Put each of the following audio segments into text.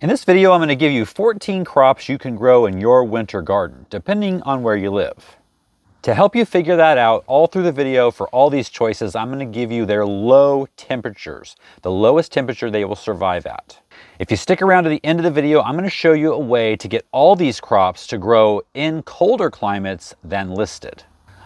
In this video, I'm going to give you 14 crops you can grow in your winter garden, depending on where you live. To help you figure that out, all through the video for all these choices, I'm going to give you their low temperatures, the lowest temperature they will survive at. If you stick around to the end of the video, I'm going to show you a way to get all these crops to grow in colder climates than listed.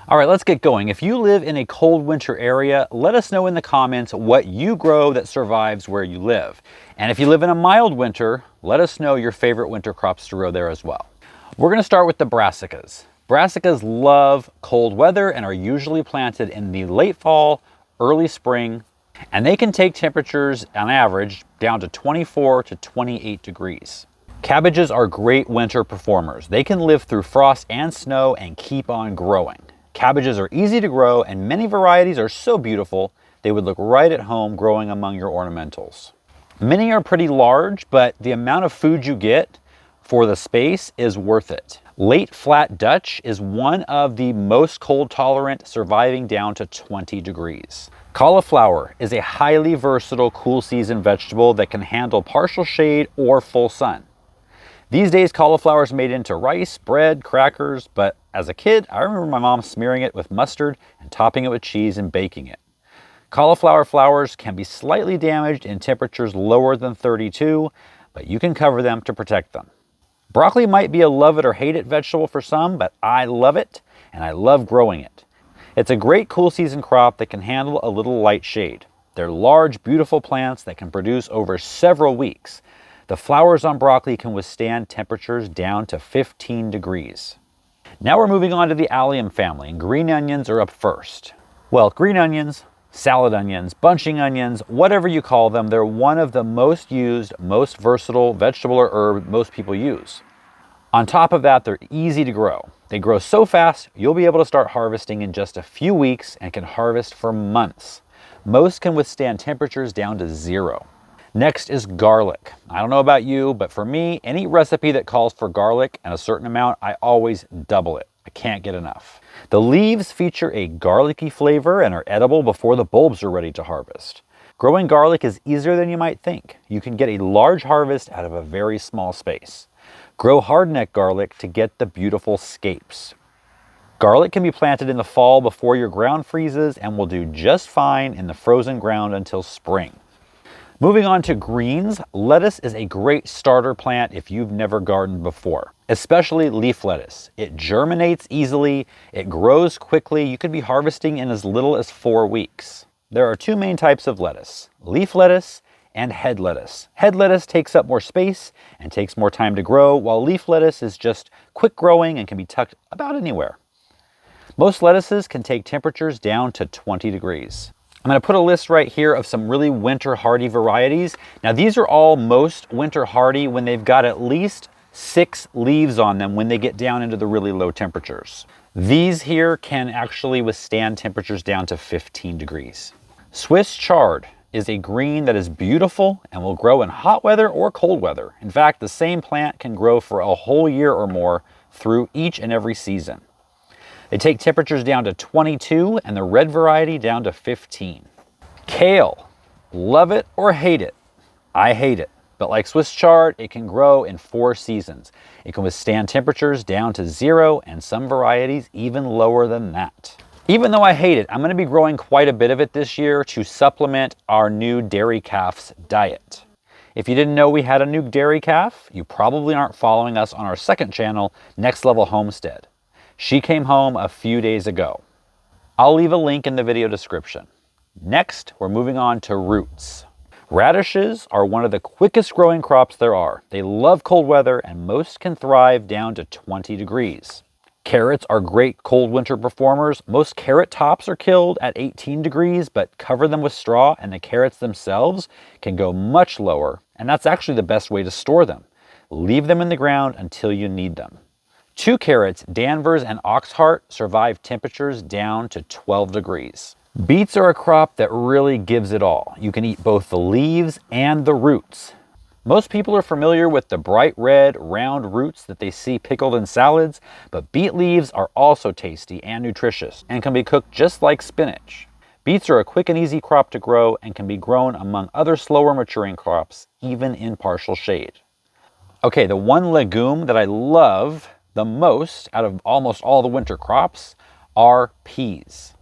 All right, let's get going. If you live in a cold winter area, let us know in the comments what you grow that survives where you live. And if you live in a mild winter, let us know your favorite winter crops to grow there as well. We're going to start with the brassicas. Brassicas love cold weather and are usually planted in the late fall, early spring, and they can take temperatures on average down to 24 to 28 degrees. Cabbages are great winter performers. They can live through frost and snow and keep on growing. Cabbages are easy to grow and many varieties are so beautiful they would look right at home growing among your ornamentals. Many are pretty large, but the amount of food you get for the space is worth it. Late flat Dutch is one of the most cold tolerant, surviving down to 20 degrees. Cauliflower is a highly versatile cool season vegetable that can handle partial shade or full sun. These days, cauliflower is made into rice, bread, crackers, but as a kid, I remember my mom smearing it with mustard and topping it with cheese and baking it. Cauliflower flowers can be slightly damaged in temperatures lower than 32, but you can cover them to protect them. Broccoli might be a love it or hate it vegetable for some, but I love it and I love growing it. It's a great cool season crop that can handle a little light shade. They're large, beautiful plants that can produce over several weeks. The flowers on broccoli can withstand temperatures down to 15 degrees. Now we're moving on to the allium family, and green onions are up first. Well, green onions, salad onions, bunching onions, whatever you call them, they're one of the most used, most versatile vegetable or herb most people use. On top of that, they're easy to grow. They grow so fast, you'll be able to start harvesting in just a few weeks and can harvest for months. Most can withstand temperatures down to 0. Next is garlic. I don't know about you, but for me, any recipe that calls for garlic and a certain amount, I always double it. I can't get enough. The leaves feature a garlicky flavor and are edible before the bulbs are ready to harvest. Growing garlic is easier than you might think. You can get a large harvest out of a very small space. Grow hardneck garlic to get the beautiful scapes. Garlic can be planted in the fall before your ground freezes and will do just fine in the frozen ground until spring. Moving on to greens, lettuce is a great starter plant if you've never gardened before, especially leaf lettuce. It germinates easily, it grows quickly, you could be harvesting in as little as 4 weeks. There are 2 main types of lettuce, leaf lettuce and head lettuce. Head lettuce takes up more space and takes more time to grow, while leaf lettuce is just quick growing and can be tucked about anywhere. Most lettuces can take temperatures down to 20 degrees. I'm going to put a list right here of some really winter hardy varieties. Now these are all most winter hardy when they've got at least 6 leaves on them when they get down into the really low temperatures. These here can actually withstand temperatures down to 15 degrees. Swiss chard is a green that is beautiful and will grow in hot weather or cold weather. In fact, the same plant can grow for a whole year or more through each and every season. They take temperatures down to 22 and the red variety down to 15. Kale, love it or hate it. I hate it, but like Swiss chard, it can grow in 4 seasons. It can withstand temperatures down to 0 and some varieties even lower than that. Even though I hate it, I'm going to be growing quite a bit of it this year to supplement our new dairy calf's diet. If you didn't know we had a new dairy calf, you probably aren't following us on our second channel, Next Level Homestead. She came home a few days ago. I'll leave a link in the video description. Next, we're moving on to roots. Radishes are one of the quickest growing crops there are. They love cold weather and most can thrive down to 20 degrees. Carrots are great cold winter performers. Most carrot tops are killed at 18 degrees, but cover them with straw and the carrots themselves can go much lower, and that's actually the best way to store them. Leave them in the ground until you need them. 2 carrots, Danvers and Oxheart, survive temperatures down to 12 degrees. Beets are a crop that really gives it all. You can eat both the leaves and the roots. Most people are familiar with the bright red, round roots that they see pickled in salads, but beet leaves are also tasty and nutritious and can be cooked just like spinach. Beets are a quick and easy crop to grow and can be grown among other slower maturing crops, even in partial shade. Okay, the one legume that I love the most out of almost all the winter crops are peas.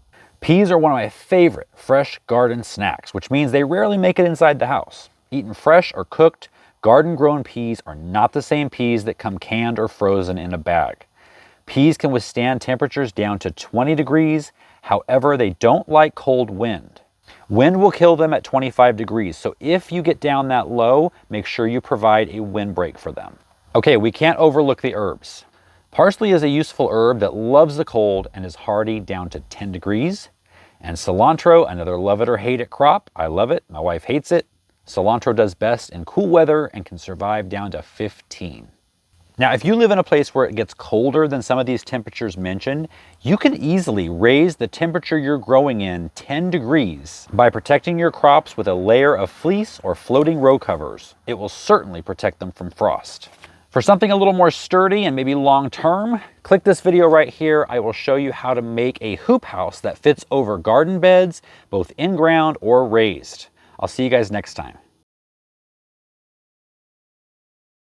Peas are one of my favorite fresh garden snacks, which means they rarely make it inside the house. Eaten fresh or cooked, garden-grown peas are not the same peas that come canned or frozen in a bag. Peas can withstand temperatures down to 20 degrees. However, they don't like cold wind. Wind will kill them at 25 degrees, so if you get down that low, make sure you provide a windbreak for them. Okay, we can't overlook the herbs. Parsley is a useful herb that loves the cold and is hardy down to 10 degrees. And cilantro, another love it or hate it crop. I love it, my wife hates it. Cilantro does best in cool weather and can survive down to 15. Now, if you live in a place where it gets colder than some of these temperatures mentioned, you can easily raise the temperature you're growing in 10 degrees by protecting your crops with a layer of fleece or floating row covers. It will certainly protect them from frost. For something a little more sturdy and maybe long-term, click this video right here. I will show you how to make a hoop house that fits over garden beds, both in-ground or raised. I'll see you guys next time.